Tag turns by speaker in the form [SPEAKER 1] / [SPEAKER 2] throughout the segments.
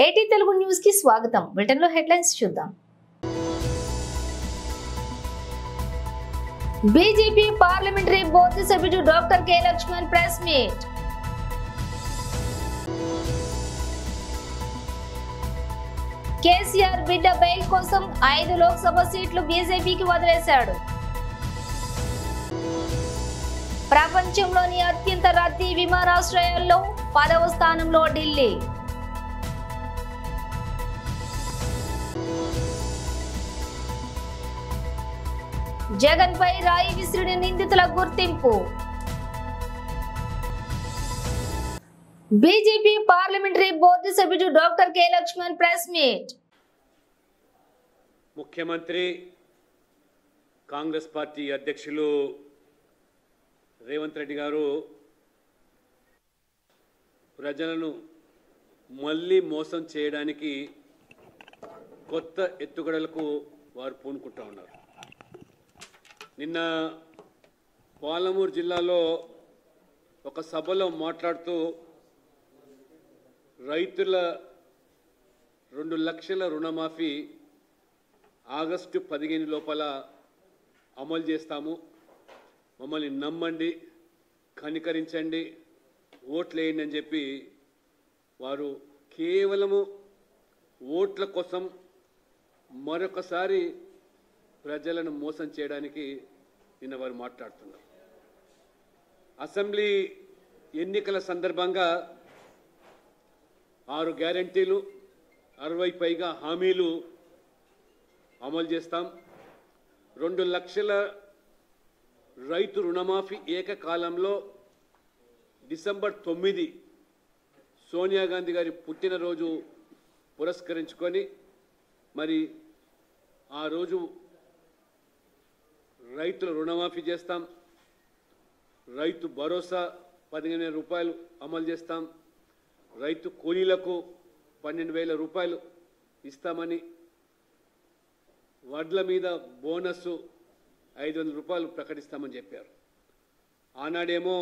[SPEAKER 1] ఏటీ తెలుగు న్యూస్ కి స్వాగతం. బ్రిటన్ లో హెడ్లైన్స్ చూద్దాం. బీజేపీ పార్లమెంటరీ బోర్డు సభ్యుడు doctor K Laxman press meet. KCR బిడ్డ బెయిల్ కోసం 5 లోక్సభ సీట్లు బీజేపీకి వదిలేశాడు. ప్రపంచంలోని అత్యంత రద్దీ విమానాశ్రయాల్లో 10వ స్థానంలో ఢిల్లీ. జగన్ పై రాయి విసిరిన నిందితుల గుర్తింపు. బీజేపీ పార్లమెంటరీ బోర్డు సభ్యుడు doctor K Laxman press meet.
[SPEAKER 2] ముఖ్యమంత్రి కాంగ్రెస్ పార్టీ అధ్యక్షులు రేవంత్ రెడ్డి గారు ప్రజలను మళ్ళీ మోసం చేయడానికి కొత్త ఎత్తుగడలకు వారు పూనుకుంటా ఉన్నారు. నిన్న పాలమూరు జిల్లాలో ఒక సభలో మాట్లాడుతూ రైతుల 2 లక్షల రుణమాఫీ ఆగస్టు 15 లోపల అమలు చేస్తాము, మమ్మల్ని నమ్మండి, కనికరించండి, ఓట్లేయండి అని చెప్పి వారు కేవలము ఓట్ల కోసం మరొకసారి ప్రజలను మోసం చేయడానికి నిన్న వారు మాట్లాడుతున్నారు. అసెంబ్లీ ఎన్నికల సందర్భంగా 6 గ్యారంటీలు, 60 పైగా హామీలు అమలు చేస్తాం, 2 లక్షల రైతు రుణమాఫీ ఏకకాలంలో డిసెంబర్ 9 సోనియా గాంధీ గారి పుట్టినరోజు పురస్కరించుకొని మరి ఆ రోజు రైతుల రుణమాఫీ చేస్తాం, రైతు భరోసా 15,000 రూపాయలు అమలు చేస్తాం, రైతు కూలీలకు 12,000 రూపాయలు ఇస్తామని, వడ్ల మీద బోనస్ 500 రూపాయలు ప్రకటిస్తామని చెప్పారు. ఆనాడేమో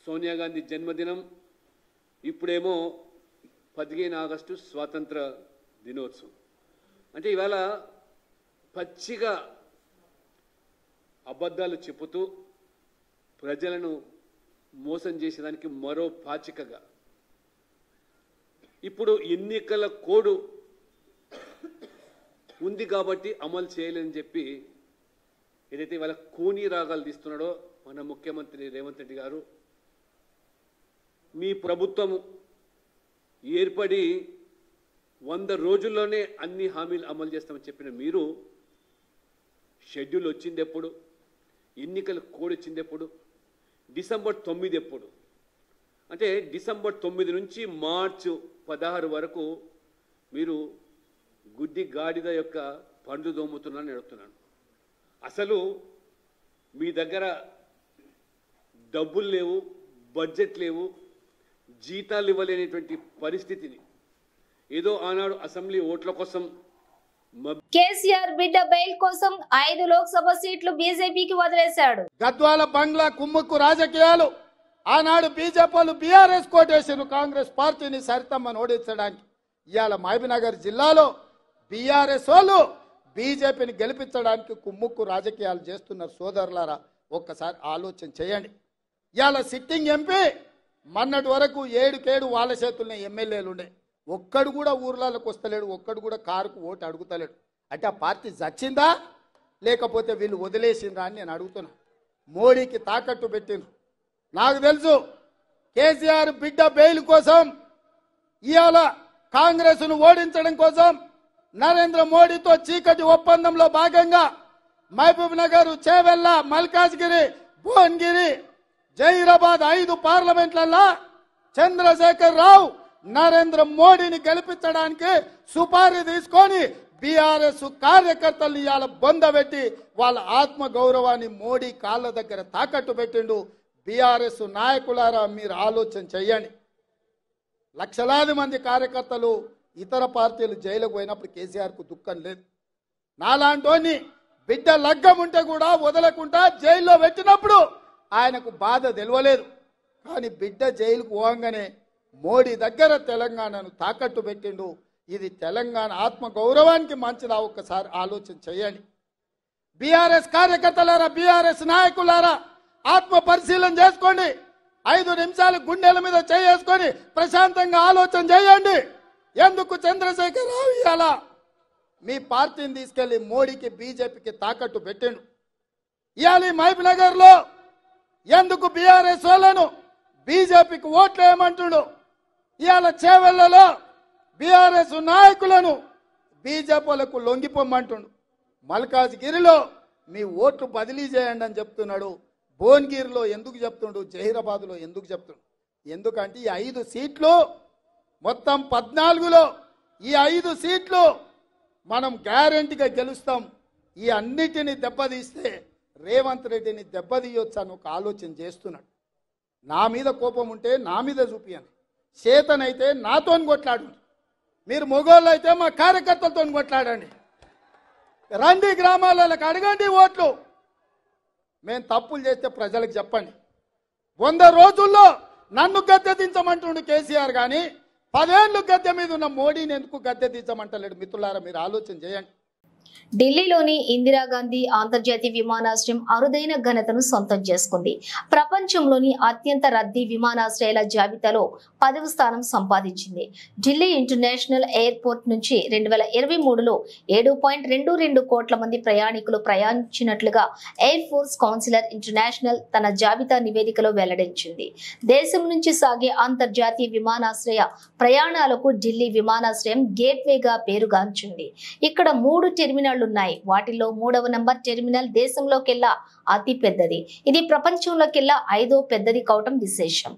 [SPEAKER 2] సోనియా గాంధీ జన్మదినం, ఇప్పుడేమో 15 ఆగస్టు స్వాతంత్ర దినోత్సవం. అంటే ఇవాళ పచ్చిగా అబద్ధాలు చెప్పుతూ ప్రజలను మోసం చేసేదానికి మరో పాచికగా ఇప్పుడు ఎన్నికల కోడ్ ఉంది కాబట్టి అమలు చేయలేదని చెప్పి ఏదైతే ఇవాళ కూనీ రాగాలు తీస్తున్నాడో మన ముఖ్యమంత్రి రేవంత్ రెడ్డి గారు, మీ ప్రభుత్వం ఏర్పడి 100 రోజుల్లోనే అన్ని హామీలు అమలు చేస్తామని చెప్పిన మీరు షెడ్యూల్ వచ్చింది ఎప్పుడు, ఎన్నికల కోడ్ వచ్చింది ఎప్పుడు, డిసెంబర్ 9 ఎప్పుడు? అంటే డిసెంబర్ 9 నుంచి మార్చి 16 వరకు మీరు గుడ్డి గాడిద యొక్క పండ్లు దోముతున్నారని అడుగుతున్నాను. అసలు మీ దగ్గర డబ్బులు లేవు, బడ్జెట్ లేవు, జీతాలు ఇవ్వలేనటువంటి పరిస్థితిని ఏదో ఆనాడు అసెంబ్లీ ఓట్ల కోసం
[SPEAKER 1] కేసీఆర్ బిడ్డ బెయిల్ కోసం 5 లోక్సభ సీట్లు బీజేపీకి వదిలేశాడు.
[SPEAKER 3] గద్వాల బంగ్లా కుమ్ముక్కు రాజకీయాలు ఆనాడు బీజేపీలు బీఆర్ఎస్ కోటేశారు కాంగ్రెస్ పార్టీని సరితమ్మను ఓడించడానికి. ఇవాళ మహబూబ్నగర్ జిల్లాలో బీఆర్ఎస్ వాళ్ళు బీజేపీని గెలిపించడానికి కుమ్ముక్కు రాజకీయాలు చేస్తున్నారు. సోదరులారా, ఒక్కసారి ఆలోచన చేయండి. ఇవాళ సిట్టింగ్ ఎంపీ మొన్నటి వరకు 7 వాళ్ళ చేతుల్లో ఎమ్మెల్యేలు ఉండే, ఒక్కడు కూడా ఊర్లలోకి వస్తలేడు, ఒక్కడు కూడా కారుకు ఓటు అడుగుతలేడు. అంటే ఆ పార్టీ చచ్చిందా లేకపోతే వీళ్ళు వదిలేసిందా అని నేను అడుగుతున్నా. మోడీకి తాకట్టు పెట్టిండ్రు. నాకు తెలుసు కేసీఆర్ బిడ్డ బెయిల్ కోసం ఇవాళ కాంగ్రెస్ను ఓడించడం కోసం నరేంద్ర మోడీతో చీకటి ఒప్పందంలో భాగంగా మహబూబ్ నగర్, చేవెళ్ళ, మల్కాజ్గిరి, భువనగిరి, జహీరాబాద్ 5 పార్లమెంట్లలో చంద్రశేఖర్ రావు నరేంద్ర మోడీని గెలిపించడానికి సుపారీ తీసుకొని బీఆర్ఎస్ కార్యకర్తలు ఇవాళ బొందబెట్టి వాళ్ళ ఆత్మ గౌరవాన్ని మోడీ కాళ్ళ దగ్గర తాకట్టు పెట్టిండు. బీఆర్ఎస్ నాయకులారా, మీరు ఆలోచన చెయ్యండి. లక్షలాది మంది కార్యకర్తలు ఇతర పార్టీలు జైలుకు పోయినప్పుడు కేసీఆర్కు దుఃఖం లేదు. నాలాంటోని బిడ్డ లగ్గం ఉంటే కూడా వదలకుండా జైల్లో పెట్టినప్పుడు ఆయనకు బాధ తెలియలేదు. కానీ బిడ్డ జైలుకు పోగానే మోడీ దగ్గర తెలంగాణను తాకట్టు పెట్టిండు. ఇది తెలంగాణ ఆత్మ గౌరవానికి మంచిదా? ఒక్కసారి ఆలోచన చేయండి. బీఆర్ఎస్ కార్యకర్తలారా, బీఆర్ఎస్ నాయకులారా, ఆత్మ పరిశీలన చేసుకోండి. 5 నిమిషాలు గుండెల మీద చేసుకొని ప్రశాంతంగా ఆలోచన చేయండి. ఎందుకు చంద్రశేఖర్ రావు ఇవాళ మీ పార్టీని తీసుకెళ్లి మోడీకి బీజేపీకి తాకట్టు పెట్టిండు? ఇవాళ మహబూబ్ నగర్ లో ఎందుకు బీఆర్ఎస్ వాళ్ళను బీజేపీకి ఓట్లు వేయమంటుడు? ఇవాళ చేవెళ్లలో బీఆర్ఎస్ నాయకులను బీజేపీలకు లొంగిపోమంటుండు. మల్కాజ్గిరిలో మీ ఓట్లు బదిలీ చేయండి అని చెప్తున్నాడు. భువనగిరిలో ఎందుకు చెప్తుండు? జహీరాబాద్లో ఎందుకు చెప్తుండు? ఎందుకంటే ఈ 5 సీట్లు మొత్తం 14లో ఈ 5 సీట్లు మనం గ్యారెంటీగా గెలుస్తాం. ఈ అన్నిటిని దెబ్బతీస్తే రేవంత్ రెడ్డిని దెబ్బతీయొచ్చు అని ఒక ఆలోచన చేస్తున్నాడు. నా మీద కోపం ఉంటే నా మీద చూపియండి, చేతనైతే నాతో కొట్లాడు. మీరు మొగోళ్ళు అయితే మా కార్యకర్తలతో కొట్లాడండి. రండి గ్రామాలకు అడగండి ఓట్లు. మేము తప్పులు చేస్తే ప్రజలకు చెప్పండి. 100 రోజుల్లో నన్ను గద్దె దించమంటుండు కేసీఆర్, కానీ 10 ఏళ్ళు గద్దె మీద ఉన్న మోడీని ఎందుకు గద్దె దించమంటలేడు? మిత్రులారా, మీరు ఆలోచన చేయండి.
[SPEAKER 1] ఢిల్లీలోని ఇందిరాగాంధీ అంతర్జాతీయ విమానాశ్రయం అరుదైన ఘనతను సొంతం చేసుకుంది. ప్రపంచంలోని అత్యంత రద్దీ విమానాశ్రయాల జాబితాలో 10వ స్థానం సంపాదించింది. ఢిల్లీ ఇంటర్నేషనల్ ఎయిర్పోర్ట్ నుంచి 2023లో 7.22 కోట్ల మంది ప్రయాణికులు ప్రయాణించినట్లుగా ఎయిర్ ఫోర్స్ కౌన్సిలర్ ఇంటర్నేషనల్ తన జాబితా నివేదికలో వెల్లడించింది. దేశం నుంచి సాగే అంతర్జాతీయ విమానాశ్రయ ప్రయాణాలకు ఢిల్లీ విమానాశ్రయం గేట్వేగా పేరుగాంచింది. ఇక్కడ 3 టెర్మినల్ ఉన్నాయి. వాటిల్లో 3వ నంబర్ టెర్మినల్ దేశంలోకెల్లా అతి పెద్దది. ఇది ప్రపంచంలోకెల్లా 5వ పెద్దది కావటం విశేషం.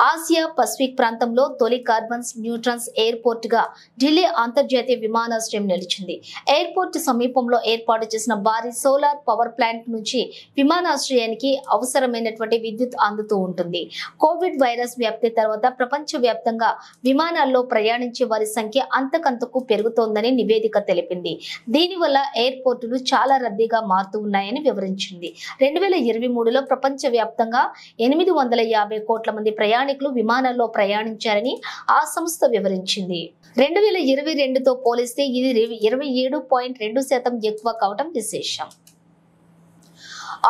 [SPEAKER 1] ఆసియా పసిఫిక్ ప్రాంతంలో తొలి కార్బన్స్ న్యూట్రన్స్ ఎయిర్పోర్ట్ గా ఢిల్లీ అంతర్జాతీయ విమానాశ్రయం నిలిచింది. ఎయిర్పోర్ట్ సమీపంలో ఏర్పాటు చేసిన భారీ సోలార్ పవర్ ప్లాంట్ నుంచి విమానాశ్రయానికి అవసరమైనటువంటి విద్యుత్ అందుతూ ఉంటుంది. కోవిడ్ వైరస్ వ్యాప్తి తర్వాత ప్రపంచ వ్యాప్తంగా విమానాల్లో ప్రయాణించే వారి సంఖ్య అంతకంతకు పెరుగుతోందని నివేదిక తెలిపింది. దీనివల్ల ఎయిర్పోర్టులు చాలా రద్దీగా మారుతూ ఉన్నాయని వివరించింది. 2023లో ప్రపంచ వ్యాప్తంగా 850 కోట్ల మంది ప్రయాణికులు విమానాల్లో ప్రయాణించారని ఆ సంస్థ వివరించింది. 2022తో పోలిస్తే ఇది 27.2% ఎక్కువ కావటం విశేషం.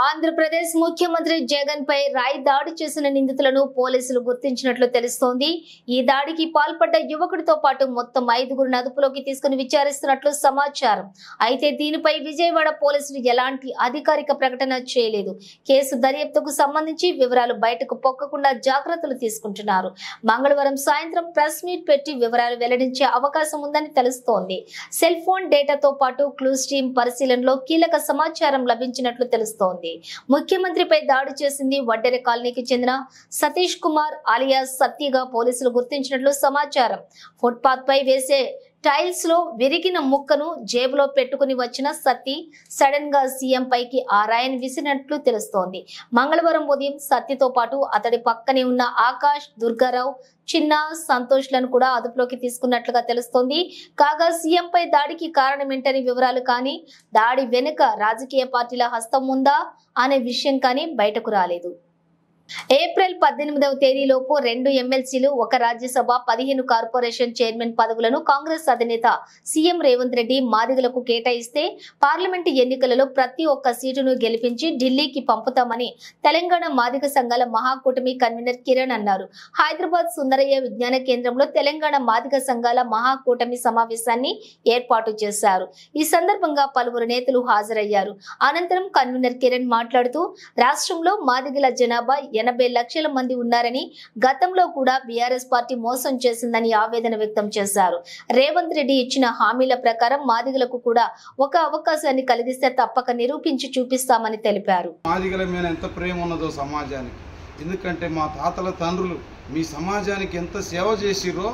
[SPEAKER 1] ఆంధ్రప్రదేశ్ ముఖ్యమంత్రి జగన్ పై రాయి దాడి చేసిన నిందితులను పోలీసులు గుర్తించినట్లు తెలుస్తోంది. ఈ దాడికి పాల్పడ్డ యువకుడితో పాటు మొత్తం 5గురిని అదుపులోకి తీసుకుని విచారిస్తున్నట్లు సమాచారం. అయితే దీనిపై విజయవాడ పోలీసులు ఎలాంటి అధికారిక ప్రకటన చేయలేదు. కేసు దర్యాప్తుకు సంబంధించి వివరాలు బయటకు పొక్కకుండా జాగ్రత్తలు తీసుకుంటున్నారు. మంగళవారం సాయంత్రం ప్రెస్ మీట్ పెట్టి వివరాలు వెల్లడించే అవకాశం ఉందని తెలుస్తోంది. సెల్ ఫోన్ డేటాతో పాటు క్లూస్ టీమ్ పరిశీలనలో కీలక సమాచారం లభించినట్లు తెలుస్తోంది. ముఖ్యమంత్రిపై దాడి చేసింది వడ్డెర కాలనీకి చెందిన సతీష్ కుమార్ అలియాస్ సత్యగా పోలీసులు గుర్తించినట్లు సమాచారం. ఫుట్పాత్ పై వేసే టైల్స్ లో విరిగిన ముక్కను జేబులో పెట్టుకుని వచ్చిన సత్తి సడన్ గా సీఎం పైకి ఆ రాయిని విసిరినట్లు తెలుస్తోంది. మంగళవారం ఉదయం సత్తితో పాటు అతడి పక్కనే ఉన్న ఆకాష్, దుర్గారావు, చిన్న, సంతోష్ లను కూడా అదుపులోకి తీసుకున్నట్లుగా తెలుస్తోంది. కాగా సీఎం పై దాడికి కారణమేంటని వివరాలు కానీ, దాడి వెనుక రాజకీయ పార్టీల హస్తం ఉందా అనే విషయం కానీ బయటకు రాలేదు. ఏప్రిల్ 18వ తేదీలోపు 2 ఎమ్మెల్సీలు, 1 రాజ్యసభ, 15 కార్పొరేషన్ చైర్మన్ పదవులను కాంగ్రెస్ అధినేత సీఎం రేవంత్ రెడ్డి మాదిగలకు కేటాయిస్తే పార్లమెంటు ఎన్నికలలో ప్రతి ఒక్క సీటును గెలిపించి ఢిల్లీకి పంపుతామని తెలంగాణ మాదిగ సంఘాల మహాకూటమి కన్వీనర్ కిరణ్ అన్నారు. హైదరాబాద్ సుందరయ్య విజ్ఞాన కేంద్రంలో తెలంగాణ మాదిగ సంఘాల మహాకూటమి సమావేశాన్ని ఏర్పాటు చేశారు. ఈ సందర్భంగా పలువురు నేతలు హాజరయ్యారు. అనంతరం కన్వీనర్ కిరణ్ మాట్లాడుతూ రాష్ట్రంలో మాదిగల జనాభా 80 లక్షల మంది ఉన్నారని, గతంలో కూడా బీఆర్ఎస్ పార్టీ మోసం చేసిందని ఆవేదన వ్యక్తం చేశారు. రేవంత్ రెడ్డి ఇచ్చిన హామీల ప్రకారం మాదిగలకు కూడా ఒక అవకాశాన్ని కలిగిస్తే తప్పక నిరూపించి చూపిస్తామని తెలిపారు.
[SPEAKER 4] మాదిగల మీద ఎంత ప్రేమ ఉన్నదో సమాజానికి, ఎందుకంటే మా తాతల తండ్రులు మీ సమాజానికి ఎంత సేవ చేసిరో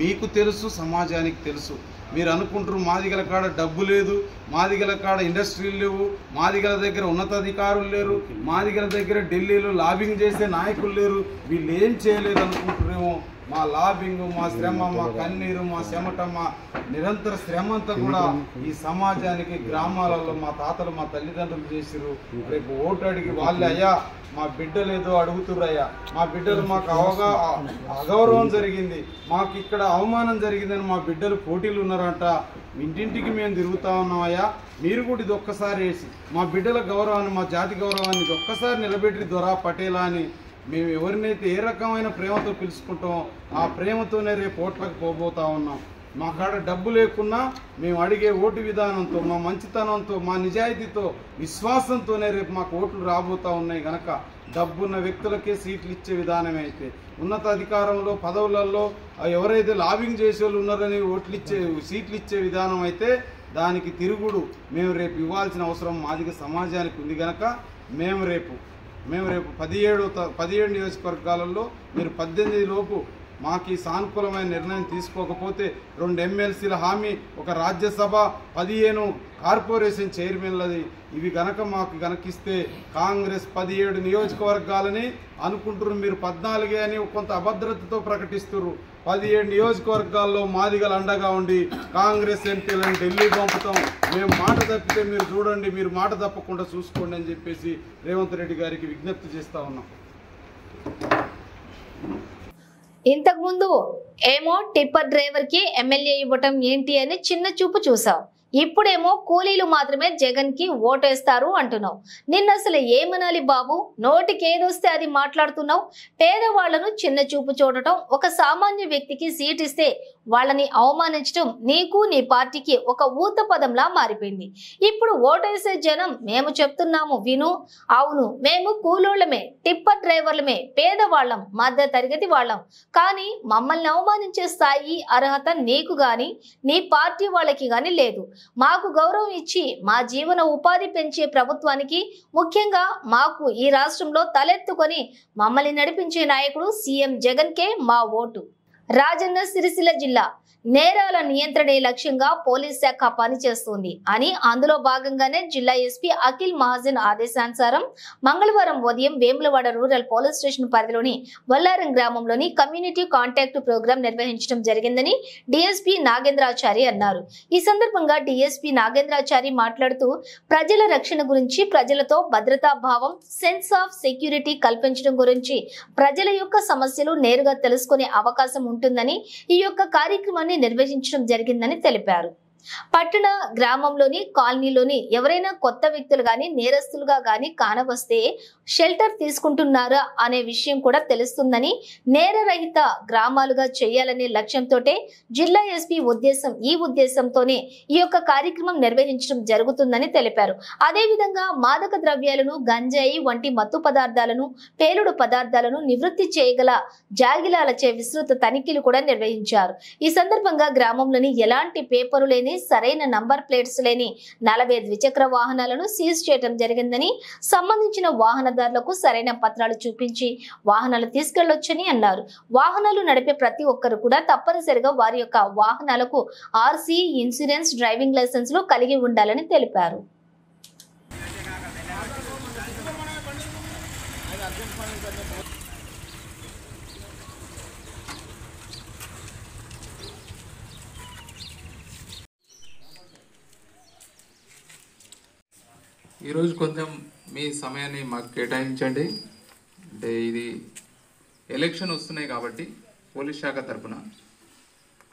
[SPEAKER 4] మీకు తెలుసు, సమాజానికి తెలుసు. మీరు అనుకుంటారు మాదిగల కాడ డబ్బు లేదు, మాదిగల కాడ ఇండస్ట్రీలు లేవు, మాదిగల దగ్గర ఉన్నతాధికారులు లేరు, మాదిగల దగ్గర ఢిల్లీలో లాబింగ్ చేసే నాయకులు లేరు, వీళ్ళు ఏం చేయలేదు అనుకుంటారేమో. మా లాబింగ్, మా శ్రమ, మా కన్నీరు, మా చెమట, మా నిరంతర శ్రమ అంతా కూడా ఈ సమాజానికి గ్రామాలలో మా తాతలు, మా తల్లిదండ్రులు చేసిరు. రేపు ఓటు అడిగి వాళ్ళే అయ్యా మా బిడ్డలు ఏదో అడుగుతుర్రయ్యా, మా బిడ్డలు మాకు అగౌరవం జరిగింది, మాకు ఇక్కడ అవమానం జరిగిందని మా బిడ్డలు పోటీలు ఉన్నారంట, ఇంటింటికి మేము తిరుగుతా ఉన్నామయ్యా, మీరు కూడా ఇది ఒక్కసారి వేసి మా బిడ్డల గౌరవాన్ని, మా జాతి గౌరవాన్ని ఇది ఒక్కసారి నిలబెట్టి దొరా పటేలా అని మేము ఎవరినైతే ఏ రకమైన ప్రేమతో పిలుచుకుంటామో ఆ ప్రేమతోనే రేపు ఓట్లకు పోబోతా ఉన్నాం. మా కాడ డబ్బు లేకున్నా మేము అడిగే ఓటు విధానంతో, మా మంచితనంతో, మా నిజాయితీతో, విశ్వాసంతోనే రేపు మాకు ఓట్లు రాబోతూ ఉన్నాయి. కనుక డబ్బున్న వ్యక్తులకే సీట్లు ఇచ్చే విధానం అయితే, ఉన్నత అధికారంలో పదవులలో ఎవరైతే లాబింగ్ చేసే వాళ్ళు ఉన్నారని సీట్లు ఇచ్చే విధానం అయితే దానికి తిరుగుడు మేము రేపు ఇవ్వాల్సిన అవసరం మాదిగ సమాజానికి ఉంది. కనుక మేము రేపు 17 నియోజకవర్గాలలో మీరు 18 లోపు మాకు ఈ సానుకూలమైన నిర్ణయం తీసుకోకపోతే 2 ఎమ్మెల్సీల హామీ, ఒక రాజ్యసభ, 15 కార్పొరేషన్ చైర్మన్లది ఇవి మాకు గనకిస్తే కాంగ్రెస్ 17 నియోజకవర్గాలని అనుకుంటున్నారు. మీరు 14 అని కొంత అభద్రతతో ప్రకటిస్తున్నారు. 17 నియోజకవర్గాల్లో మాదిగలు అండగా ఉండి కాంగ్రెస్ ఎంపీలను ఢిల్లీ పంపుతాం. మేము మాట తప్పితే మీరు చూడండి, మీరు మాట తప్పకుండా చూసుకోండి అని చెప్పేసి రేవంత్ రెడ్డి గారికి విజ్ఞప్తి చేస్తా ఉన్నాం.
[SPEAKER 1] ఇంతకుముందు ఏమో టిప్పర్ డ్రైవర్ కి ఎమ్మెల్యే ఇవ్వటం ఏంటి అని చిన్న చూపు చూసాం. ఇప్పుడేమో కూలీలు మాత్రమే జగన్ కి ఓటేస్తారు అంటున్నావు. నిన్న అసలు ఏమనాలి బాబు? నోటికి ఏదొస్తే అది మాట్లాడుతున్నావు. పేదవాళ్లను చిన్న చూపు చూడటం, ఒక సామాన్య వ్యక్తికి సీట్ ఇస్తే వాళ్ళని అవమానించడం నీకు నీ పార్టీకి ఒక ఊత పదంలా మారిపోయింది. ఇప్పుడు ఓటేసే జనం మేము చెప్తున్నాము విను. అవును, మేము కూలోళ్ళమే, టిప్పర్ డ్రైవర్లమే, పేదవాళ్ళం, మధ్య తరగతి వాళ్ళం. కానీ మమ్మల్ని అవమానించే స్థాయి, అర్హత నీకు గాని నీ పార్టీ వాళ్ళకి గాని లేదు. మాకు గౌరవం ఇచ్చి మా జీవన ఉపాధి పెంచే ప్రభుత్వానికి, ముఖ్యంగా మాకు ఈ రాష్ట్రంలో తలెత్తుకొని మమ్మల్ని నడిపించే నాయకుడు సీఎం జగన్ కే మా ఓటు. రాజన్న సిరిసిల్ల జిల్లా నేరాల నియంత్రణే లక్ష్యంగా పోలీస్ శాఖ పనిచేస్తుంది అని, అందులో భాగంగానే జిల్లా ఎస్పీ అఖిల్ మహాజన్ ఆదేశానుసారం మంగళవారం ఉదయం వేములవాడ రూరల్ పోలీస్ స్టేషన్ పరిధిలోని వల్లారం గ్రామంలోని కమ్యూనిటీ కాంటాక్ట్ ప్రోగ్రాం నిర్వహించడం జరిగిందని డిఎస్పీ నాగేంద్రాచారి అన్నారు. ఈ సందర్భంగా డిఎస్పీ నాగేంద్రాచారి మాట్లాడుతూ ప్రజల రక్షణ గురించి, ప్రజలతో భద్రతా భావం, సెన్స్ ఆఫ్ సెక్యూరిటీ కల్పించడం గురించి, ప్రజల యొక్క సమస్యలు నేరుగా తెలుసుకునే అవకాశం ఉంటుందని ఈ యొక్క కార్యక్రమాన్ని నిర్వహించడం జరిగిందని తెలిపారు. పట్టణ గ్రామంలోని కాలనీలోని ఎవరైనా కొత్త వ్యక్తులు గాని నేరస్తులుగా గాని కానవస్తే షెల్టర్ తీసుకుంటున్నారా అనే విషయం కూడా తెలుస్తుందని, నేరరహిత గ్రామాలుగా చేయాలనే లక్ష్యంతో జిల్లా ఎస్పీ ఈ ఉద్దేశంతోనే ఈ యొక్క కార్యక్రమం నిర్వహించడం జరుగుతుందని తెలిపారు. అదేవిధంగా మాదక ద్రవ్యాలను, గంజాయి వంటి మత్తు పదార్థాలను, పేలుడు పదార్థాలను నివృత్తి చేయగల జాగిలాలచే విస్తృత తనిఖీలు కూడా నిర్వహించారు. ఈ సందర్భంగా గ్రామంలోని ఎలాంటి పేపరు లేని, సరైన నంబర్ ప్లేట్స్ లేని 40 ద్విచక్ర వాహనాలను సీజ్ చేయడం జరిగిందని, సంబంధించిన వాహనదారులకు సరైన పత్రాలు చూపించి వాహనాలు తీసుకెళ్లొచ్చని అన్నారు. వాహనాలు నడిపే ప్రతి ఒక్కరు కూడా తప్పనిసరిగా వారి యొక్క వాహనాలకు ఆర్సీ, ఇన్సూరెన్స్, డ్రైవింగ్ లైసెన్స్ లు కలిగి ఉండాలని తెలిపారు.
[SPEAKER 5] ఈరోజు కొంచెం మీ సమయాన్ని మాకు కేటాయించండి. అంటే ఇది ఎలక్షన్ వస్తున్నాయి కాబట్టి పోలీస్ శాఖ తరఫున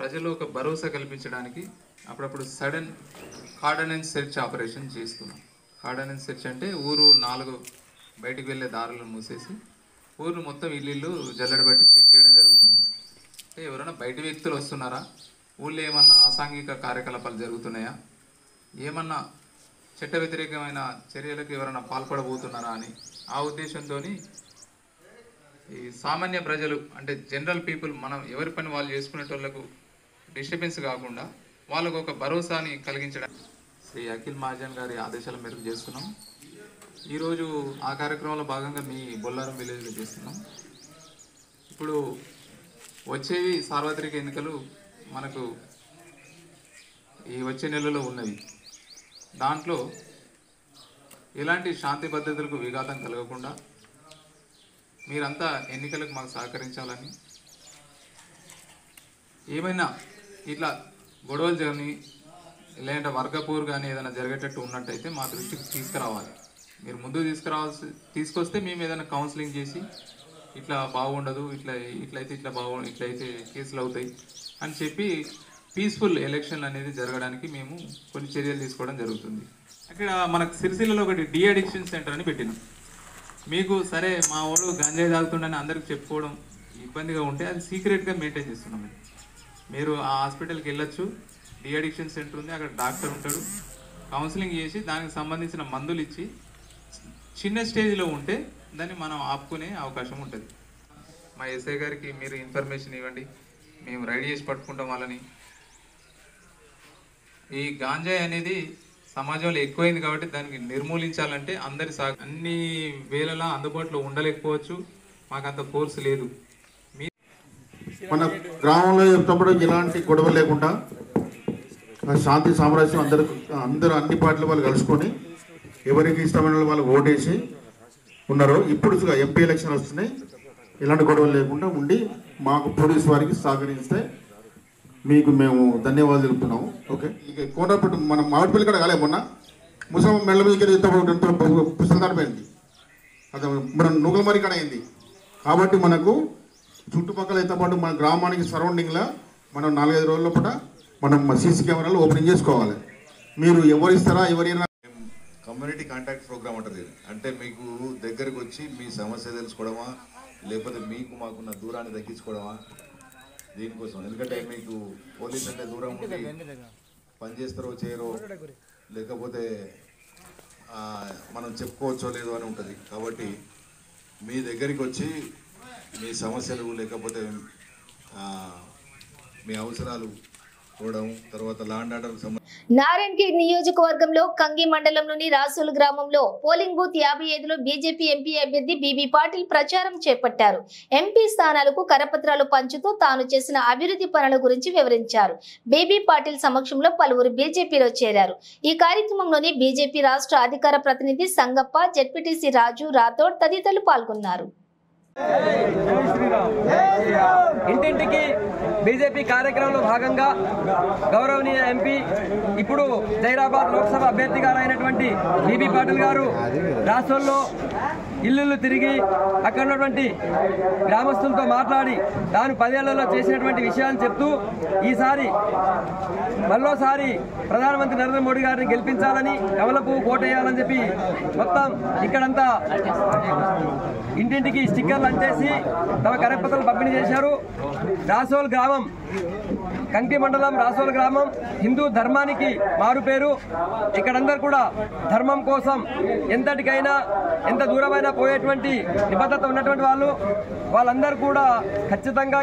[SPEAKER 5] ప్రజలు ఒక భరోసా కల్పించడానికి అప్పుడప్పుడు సడన్ కార్డనెన్స్ సెర్చ్ ఆపరేషన్ చేస్తున్నాం. కార్డనెన్స్ సెర్చ్ అంటే ఊరు 4 బయటికి వెళ్ళే దారులను మూసేసి ఊరు మొత్తం ఇల్లు జల్లెడబట్టి చెక్ చేయడం జరుగుతుంది. అంటే ఎవరైనా బయటి వ్యక్తులు వస్తున్నారా, ఊళ్ళో ఏమన్నా అసాంఘిక కార్యకలాపాలు జరుగుతున్నాయా, ఏమన్నా చట్ట వ్యతిరేకమైన చర్యలకు ఎవరైనా పాల్పడబోతున్నారా అని ఆ ఉద్దేశంతో ఈ సామాన్య ప్రజలు అంటే జనరల్ పీపుల్, మనం ఎవరి పని వాళ్ళు చేసుకునేటోళ్లకు డిస్టర్బెన్స్ కాకుండా వాళ్ళకు ఒక భరోసాని కలిగించడానికి శ్రీ అఖిల్ మహాజన్ గారి ఆదేశాల మేరకు చేస్తున్నాం. ఈరోజు ఆ కార్యక్రమంలో భాగంగా మీ బొల్లారం విలేజ్లో చేస్తున్నాం. ఇప్పుడు వచ్చేవి సార్వత్రిక ఎన్నికలు మనకు ఈ వచ్చే నెలలో ఉన్నవి. దాంట్లో ఎలాంటి శాంతి భద్రతలకు విఘాతం కలగకుండా మీరంతా ఎన్నికలకు మాకు సహకరించాలని, ఏమైనా ఇట్లా గొడవలు కానీ లేదంటే వర్గపూర్ కానీ ఏదైనా జరిగేటట్టు ఉన్నట్టయితే మా దృష్టికి తీసుకురావాలి. మీరు ముందు తీసుకొస్తే మేము ఏదైనా కౌన్సిలింగ్ చేసి ఇట్లా బాగుండదు, ఇట్లయితే ఇట్లయితే కేసులు అవుతాయి అని చెప్పి పీస్ఫుల్ ఎలక్షన్ అనేది జరగడానికి మేము కొన్ని చర్యలు తీసుకోవడం జరుగుతుంది. అక్కడ మనకు సిరిసిల్లలో ఒకటి డి అడిక్షన్ సెంటర్ అని పెట్టినాం. మీకు సరే మా వాడు గంజాయి తాగుతుండని అందరికి చెప్పుకోవడం ఇబ్బందిగా ఉంటే అది సీక్రెట్గా మెయింటైన్ చేస్తున్నాం. మీరు ఆ హాస్పిటల్కి వెళ్ళొచ్చు, డి అడిక్షన్ సెంటర్ ఉంది, అక్కడ డాక్టర్ ఉంటాడు, కౌన్సిలింగ్ చేసి దానికి సంబంధించిన మందులు ఇచ్చి చిన్న స్టేజ్లో ఉంటే దాన్ని మనం ఆపుకునే అవకాశం ఉంటుంది. మా ఎస్ఐ గారికి మీరు ఇన్ఫర్మేషన్ ఇవ్వండి, మేము రెడీ చేసి పట్టుకుంటాం వాళ్ళని. ఈ గాంజాయి అనేది సమాజంలో ఎక్కువైంది కాబట్టి దానికి నిర్మూలించాలంటే అందరి అన్ని వేళలా అందుబాటులో ఉండలేకపోవచ్చు, మాకంత ఫోర్స్ లేదు.
[SPEAKER 6] మన గ్రామంలో చెప్తున్నప్పుడు ఎలాంటి గొడవ లేకుండా శాంతి సామరస్యం అందరూ అన్ని పార్టీల వాళ్ళు కలుసుకొని ఎవరికి ఇష్టమైన వాళ్ళు ఓటేసి ఉన్నారు. ఇప్పుడు ఎంపీ ఎలక్షన్ వస్తున్నాయి, ఎలాంటి గొడవలు లేకుండా ఉండి మాకు పోలీసు వారికి సహకరిస్తే మీకు మేము ధన్యవాదాలు తెలుపుతున్నాము. ఓకే, ఇక కోటపట్టు మనం మామిడిపల్లి కూడా కాలే మొన్న ముసలి మెళ్ళ మీద పుస్తకం దాటిపోయింది, అది మన నూకలమరి కాడ అయింది. కాబట్టి మనకు చుట్టుపక్కల అయితే పాటు మన గ్రామానికి సరౌండింగ్లో మనం 4-5 రోజుల పూట మనం సీసీ కెమెరాలు ఓపెనింగ్ చేసుకోవాలి. మీరు ఎవరిస్తారా ఎవరైనా
[SPEAKER 7] కమ్యూనిటీ కాంటాక్ట్ ప్రోగ్రామ్ ఉంటుంది. అంటే మీకు దగ్గరకు వచ్చి మీ సమస్య తెలుసుకోవడమా, లేకపోతే మీకు మాకున్న దూరాన్ని తగ్గించుకోవడమా, దీనికోసం. ఎందుకంటే మీకు పోలీస్ అంటే దూరం ఉండి పనిచేస్తారో చేయరో, లేకపోతే మనం చెప్పుకోవచ్చో లేదో అని ఉంటుంది. కాబట్టి మీ దగ్గరికి వచ్చి మీ సమస్యలు లేకపోతే మీ అవసరాలు చూడడం, తర్వాత లాండ్ ఆర్డర్
[SPEAKER 1] నారాయణఖేడ్ నియోజకవర్గంలో కంగి మండలంలోని రాసోల్ గ్రామంలో పోలింగ్ బూత్ 55లో బీజేపీ ఎంపీ అభ్యర్థి బీబీ పాటిల్ ప్రచారం చేపట్టారు. ఎంపీ స్థానాలకు కరపత్రాలు పంచుతూ తాను చేసిన అభివృద్ధి పనుల గురించి వివరించారు. బీబీ పాటిల్ సమక్షంలో పలువురు బీజేపీలో చేరారు. ఈ కార్యక్రమంలోని బీజేపీ రాష్ట్ర అధికార ప్రతినిధి సంగప్ప, జెడ్పీటీసీ రాజు రాథోడ్ తదితరులు పాల్గొన్నారు.
[SPEAKER 8] ఇంటింటికి బీజేపీ కార్యక్రమంలో భాగంగా గౌరవనీయ ఎంపీ ఇప్పుడు జైరాబాద్ లోక్సభ అభ్యర్థి గారు అయినటువంటి బీబీ పాటిల్ గారు రాష్ట్రంలో ఇల్లు తిరిగి అక్కడ ఉన్నటువంటి గ్రామస్తులతో మాట్లాడి తాను 10 ఏళ్లలో చేసినటువంటి విషయాలను చెప్తూ ఈసారి మరోసారి ప్రధానమంత్రి నరేంద్ర మోడీ గారిని గెలిపించాలని, కమలపు కోటేయాలని చెప్పి మొత్తం ఇక్కడంతా ఇంటింటికి స్టిక్కర్లు అంటేసి తమ కరపత్రాలు పంపిణీ చేశారు. రాసోల్ గ్రామం, కంకి మండలం రాసోల్ గ్రామం హిందూ ధర్మానికి మారుపేరు. ఇక్కడందరూ కూడా ధర్మం కోసం ఎంతటికైనా ఎంత దూరమైనా పోయేటువంటి నిబద్ధత ఉన్నటువంటి వాళ్ళందరూ కూడా ఖచ్చితంగా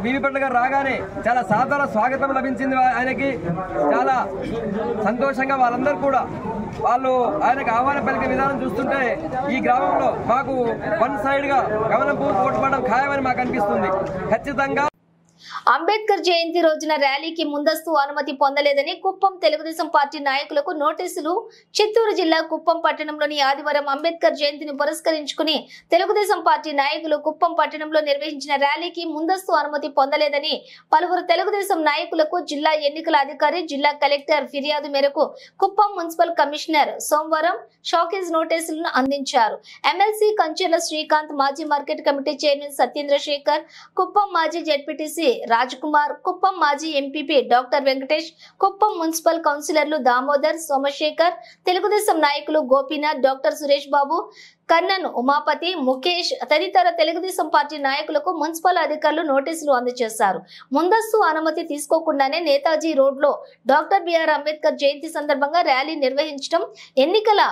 [SPEAKER 8] బీబీ పాటిల్ గారు రాగానే చాలా సాధారణ స్వాగతం లభించింది. ఆయనకి చాలా సంతోషంగా వాళ్ళందరూ కూడా ఆయనకు ఆహ్వానం పలికే విధానం చూస్తుంటే ఈ గ్రామంలో మాకు వన్ సైడ్ గా గమనం ఓటు పడడం ఖాయమని మాకు అనిపిస్తుంది. ఖచ్చితంగా
[SPEAKER 1] అంబేద్కర్ జయంతి రోజున ర్యాలీకి ముందస్తు అనుమతి పొందలేదని కుప్పం తెలుగుదేశం పార్టీ నాయకులకు నోటీసులు. చిత్తూరు జిల్లా కుప్పం పట్టణంలోని ఆదివారం అంబేద్కర్ జయంతిని పురస్కరించుకుని తెలుగుదేశం పార్టీ నాయకులు కుప్పం పట్టణంలో నిర్వహించిన ర్యాలీకి ముందస్తు అనుమతి పొందలేదని పలువురు తెలుగుదేశం నాయకులకు జిల్లా ఎన్నికల అధికారి, జిల్లా కలెక్టర్ ఫిర్యాదు మేరకు కుప్పం మున్సిపల్ కమిషనర్ సోమవారం షాకేజ్ నోటీసులను అందించారు. ఎమ్మెల్సీ కంచెల శ్రీకాంత్, మాజీ market committee chairman Satyendra Sekhar, Kuppam మాజీ జెడ్పీటీసీ రాజ్కుమార్, కుప్పం మాజీ MPP doctor Venkatesh, Kuppam municipal కౌన్సిలర్లు దామోదర్, సోమశేఖర్, తెలుగుదేశం నాయకులు గోపీనాథ్, డాక్టర్ సురేష్ బాబు, కన్నన్, ఉమాపతి, ముఖేష్ తదితర తెలుగుదేశం పార్టీ నాయకులకు మున్సిపల్ అధికారులు నోటీసులు అందజేశారు. ముందస్తు అనుమతి తీసుకోకుండానే నేతాజీ రోడ్లో డాక్టర్ బిఆర్ అంబేద్కర్ జయంతి సందర్భంగా ర్యాలీ నిర్వహించడం ఎన్నికల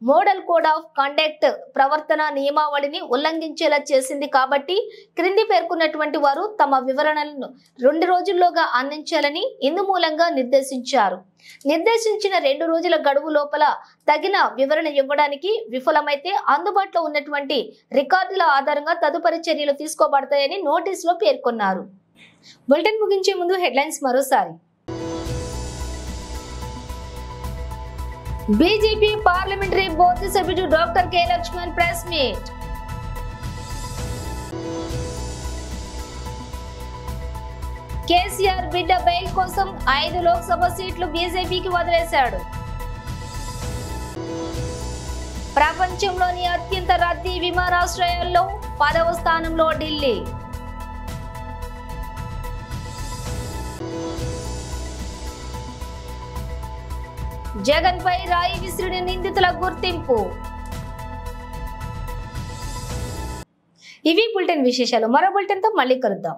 [SPEAKER 1] మోడల్ కోడ్ ఆఫ్ కండక్ట్ ప్రవర్తన నియమావళిని ఉల్లంఘించేలా చేసింది. కాబట్టి క్రింది పేర్కొన్నటువంటి వారు తమ వివరణలను 2 రోజుల్లోగా అందించాలని ఇందుమూలంగా నిర్దేశించారు. నిర్దేశించిన 2 రోజుల గడువు లోపల తగిన వివరణ ఇవ్వడానికి విఫలమైతే అందుబాటులో ఉన్నటువంటి రికార్డుల ఆధారంగా తదుపరి చర్యలు తీసుకోబడతాయని నోటీసులో పేర్కొన్నారు. బులెటిన్ ముగించే ముందు హెడ్లైన్స్ మరోసారి. బీజేపీ పార్లమెంటరీ బోర్డు సభ్యుడు doctor K Laxman press meet. KCR బిడ్డ బెయిల్ కోసం 5 లోక్సభ సీట్లు బీజేపీకి వదిలేశాడు. ప్రపంచంలోని అత్యంత రద్దీ విమానాశ్రయాల్లో 10వ స్థానంలో ఢిల్లీ. జగన్ పై రాయి విసిరిన నిందితుల గుర్తింపు. ఇవి బులెటిన్ విశేషాలు. మరో బులెటిన్ తో మళ్ళీ కలుద్దాం.